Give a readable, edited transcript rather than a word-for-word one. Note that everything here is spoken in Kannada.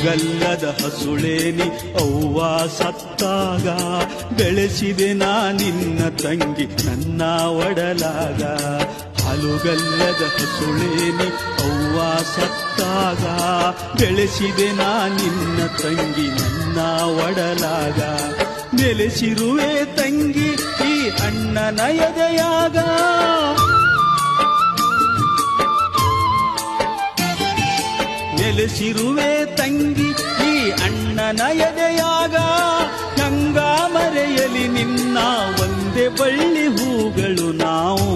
ಹಾಲುಗಲ್ಲದ ಹಸುಳೇನಿ ಅವ್ವ ಸತ್ತಾಗ, ಬೆಳೆಸಿದೆ ನಾ ನಿನ್ನ ತಂಗಿ ನನ್ನ ಒಡಲಾಗ. ಹಾಲುಗಲ್ಲದ ಹಸುಳೇನಿ ಅವ್ವ ಸತ್ತಾಗ, ಬೆಳೆಸಿದೆ ನಾ ನಿನ್ನ ತಂಗಿ ನನ್ನ ಒಡಲಾಗ. ನೆಲೆಸಿರುವೆ ತಂಗಿ ಈ ಅಣ್ಣನ ಎದೆಯಾಗ, ನೆಲೆಸಿರುವೆ ತಂಗಿ ಈ ಅಣ್ಣನ ಎದೆಯಾಗ. ಗಂಗಾ ಮರೆಯಲಿ ನಿನ್ನ ಒಂದೇ ಬಳ್ಳಿ ಹೂಗಳು ನಾವು.